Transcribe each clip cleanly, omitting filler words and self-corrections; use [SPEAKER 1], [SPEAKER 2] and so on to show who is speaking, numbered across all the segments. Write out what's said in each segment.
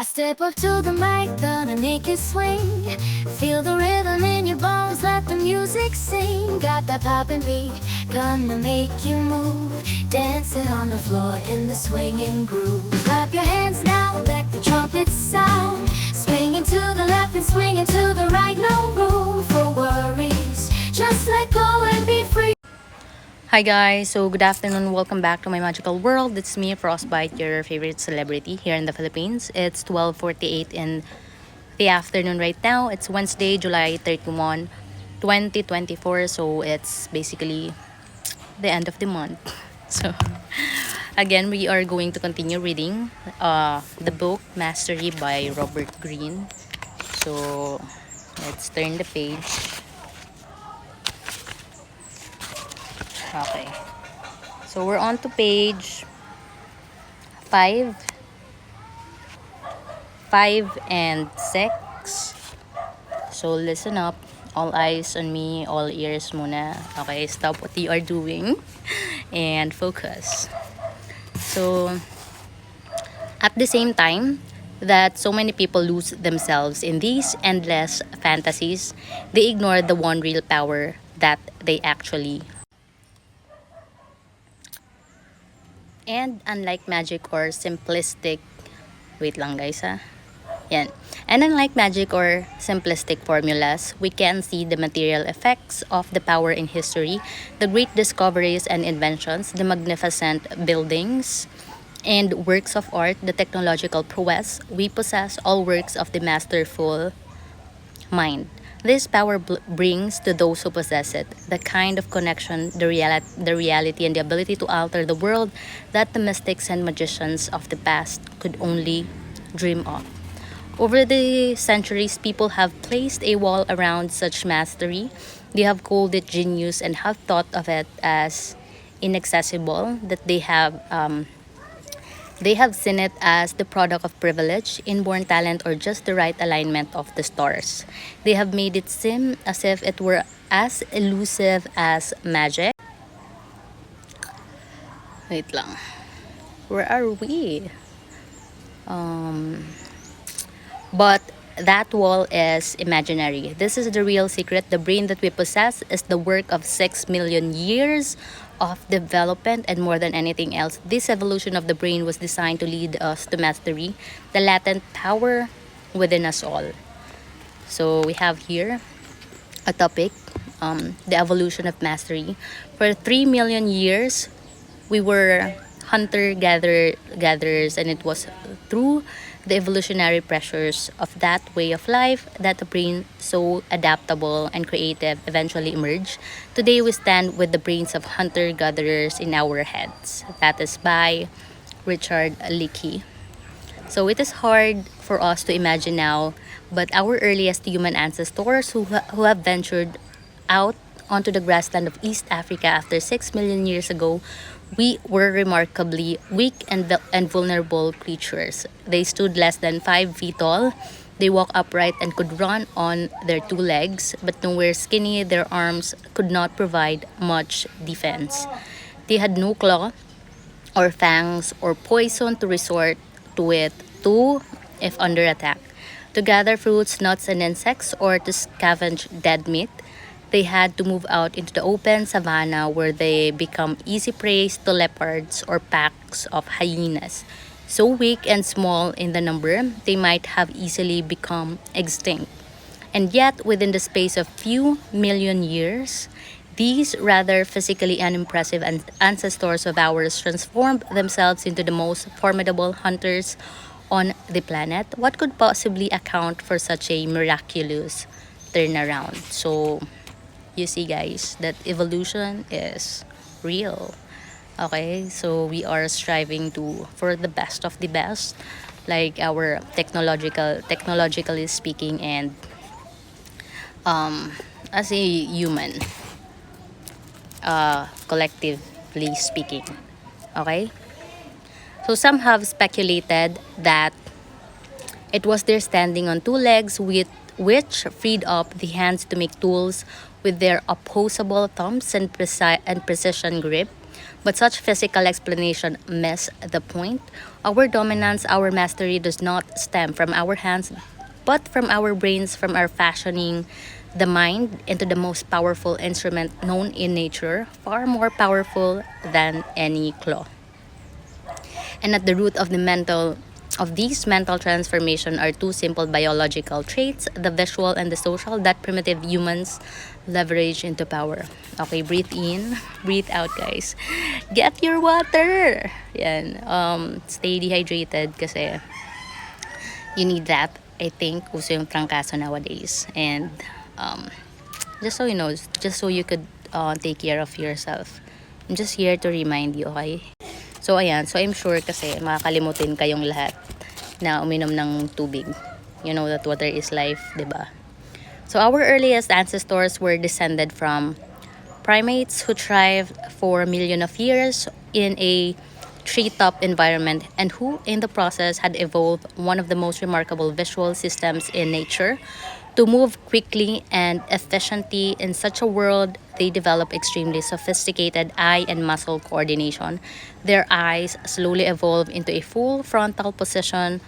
[SPEAKER 1] I step up to the mic, gonna make it swing. Feel the rhythm in your bones, let the music sing. Got that poppin' beat, gonna make you move. Dancing on the floor in the swinging groove. Clap your hands now, let the trumpets sound. Swinging to the left and swinging to the right, no room for worries. Just let go and be free.
[SPEAKER 2] Hi guys, so good afternoon, welcome back to my magical world. It's me, Frostbite, your favorite celebrity here in the Philippines. It's 12:48 in the afternoon right now. It's Wednesday, July 31, 2024. So it's basically the end of the month. So again, we are going to continue reading the book Mastery by Robert Greene. So let's turn the page. Okay. So we're on to page 5, 5 and 6. So listen up. All eyes on me, all ears muna. Okay, stop what you are doing and focus. So at the same time that so many people lose themselves in these endless fantasies, they ignore the one real power that they actually. And unlike magic or simplistic, wait lang guys ha. Yan. And unlike magic or simplistic formulas, we can see the material effects of the power in history, the great discoveries and inventions, the magnificent buildings and works of art, the technological prowess we possess, all works of the masterful mind. This power brings to those who possess it the kind of connection, the reality, and the ability to alter the world that the mystics and magicians of the past could only dream of. Over the centuries, people have placed a wall around such mastery. They have called it genius and have thought of it as inaccessible, that they have seen it as the product of privilege, inborn talent, or just the right alignment of the stars. They have made it seem as if it were as elusive as magic. Wait lang. Where are we? But that wall is imaginary. This is the real secret. The brain that we possess is the work of 6 million years of development, and more than anything else, this evolution of the brain was designed to lead us to mastery, the latent power within us all. So we have here a topic, the evolution of mastery. For 3 million years, we were hunter-gatherers, and it was through the evolutionary pressures of that way of life that the brain, so adaptable and creative, eventually emerged. Today we stand with the brains of hunter-gatherers in our heads. That is by Richard Leakey. So it is hard for us to imagine now, but our earliest human ancestors who have ventured out onto the grassland of East Africa after 6 million years ago, we were remarkably weak and vulnerable creatures. They stood less than 5 feet tall. They walked upright and could run on their 2 legs, but though were skinny, their arms could not provide much defense. They had no claw or fangs or poison to resort to it to if under attack. To gather fruits, nuts, and insects, or to scavenge dead meat, they had to move out into the open savanna where they become easy prey to leopards or packs of hyenas. So weak and small in the number, they might have easily become extinct. And yet, within the space of few million years, these rather physically unimpressive ancestors of ours transformed themselves into the most formidable hunters on the planet. What could possibly account for such a miraculous turnaround? So, you see guys that evolution is real. Okay, so we are striving to for the best of the best, like our technologically speaking, and as a human, collectively speaking. Okay, so some have speculated that it was their standing on 2 legs with which freed up the hands to make tools with their opposable thumbs and precision grip. But such physical explanation miss the point. Our dominance, our mastery does not stem from our hands, but from our brains, from our fashioning the mind into the most powerful instrument known in nature, far more powerful than any claw. And at the root of these mental transformation are two simple biological traits, the visual and the social, that primitive humans leverage into power. Okay, breathe in, breathe out, guys. Get your water. Yan. Stay dehydrated kasi you need that. I think uso yung trangkaso nowadays. And just so you know, just so you could take care of yourself. I'm just here to remind you, okay? So ayan, so I'm sure kasi makakalimutin kayong lahat na uminom ng tubig. You know that water is life, 'di ba? So our earliest ancestors were descended from primates who thrived for millions of years in a treetop environment and who in the process had evolved one of the most remarkable visual systems in nature. To move quickly and efficiently in such a world, they develop extremely sophisticated eye and muscle coordination. Their eyes slowly evolve into a full frontal position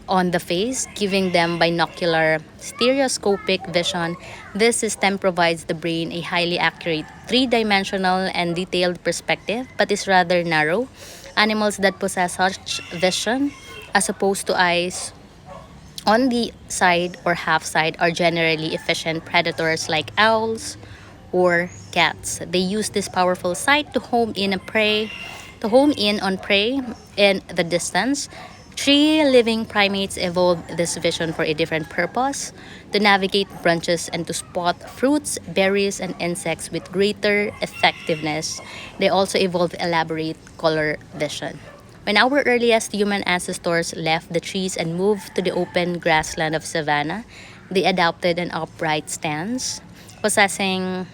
[SPEAKER 2] on the face, giving them binocular stereoscopic vision. This system provides the brain a highly accurate three-dimensional and detailed perspective, but is rather narrow. Animals that possess such vision, as opposed to eyes on the side or half side, are generally efficient predators like owls or cats. They use this powerful sight to home in on prey in the distance. Three living primates evolved this vision for a different purpose: to navigate branches and to spot fruits, berries, and insects with greater effectiveness. They also evolved elaborate color vision. When our earliest human ancestors left the trees and moved to the open grassland of savanna, they adopted an upright stance. Possessing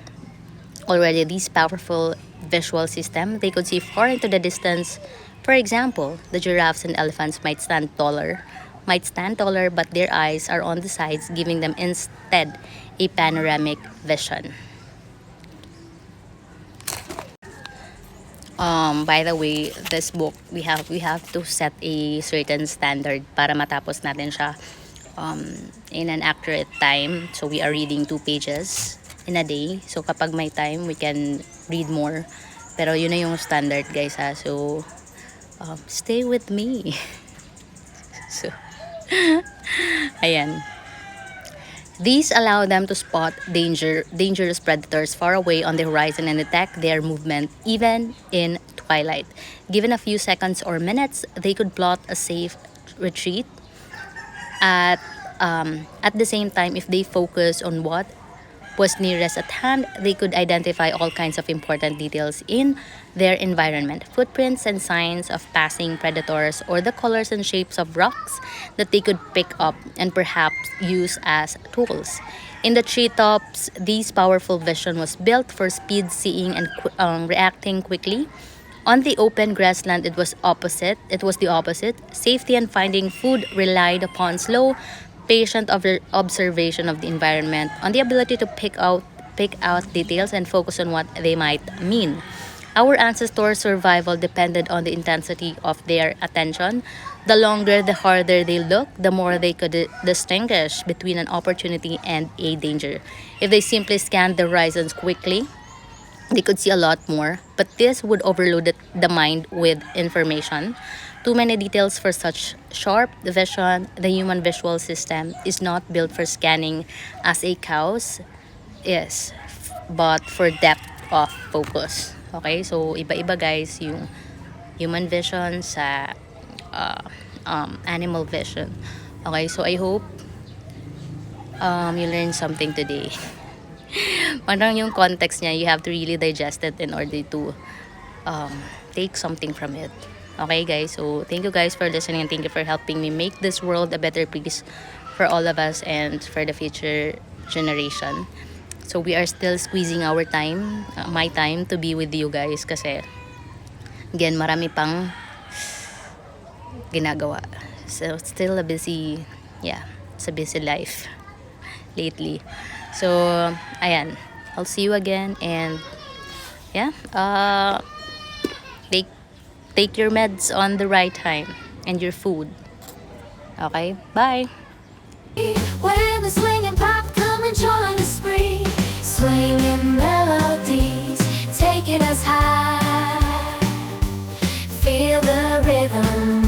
[SPEAKER 2] already these powerful visual system, they could see far into the distance. For example, the giraffes and elephants might stand taller, but their eyes are on the sides, giving them instead a panoramic vision. By the way, this book, we have to set a certain standard para matapos natin siya in an accurate time. So we are reading 2 pages in a day. So kapag may time, we can read more. Pero yun na yung standard, guys, ha. So stay with me. So ayan. These allow them to spot dangerous predators far away on the horizon and detect their movement even in twilight. Given a few seconds or minutes, they could plot a safe retreat. At the same time, if they focus on what was nearest at hand, they could identify all kinds of important details in their environment, footprints and signs of passing predators, or the colors and shapes of rocks that they could pick up and perhaps use as tools. In the treetops, this powerful vision was built for speed seeing and reacting quickly. On the open grassland, it was the opposite. Safety and finding food relied upon slow, patient observation of the environment, on the ability to pick out details and focus on what they might mean. Our ancestors' survival depended on the intensity of their attention. The longer, the harder they looked, the more they could distinguish between an opportunity and a danger. If they simply scanned the horizons quickly, they could see a lot more, but this would overload the mind with information. Too many details for such sharp vision. The human visual system is not built for scanning as a cow's is, but for depth of focus. Okay, so iba-iba, guys, yung human vision sa animal vision. Okay, so I hope you learned something today. Parang yung context niya, you have to really digest it in order to take something from it. Okay, guys, so thank you guys for listening, and thank you for helping me make this world a better place for all of us and for the future generation. So we are still squeezing our time, my time, to be with you guys kasi again, marami pang ginagawa. So still it's a busy life lately. So ayan, I'll see you again, and Take, take your meds on the right time and your food. Okay? Bye!
[SPEAKER 1] When the swing and pop, come and join the spree. Swinging melodies, taking us high. Feel the rhythm.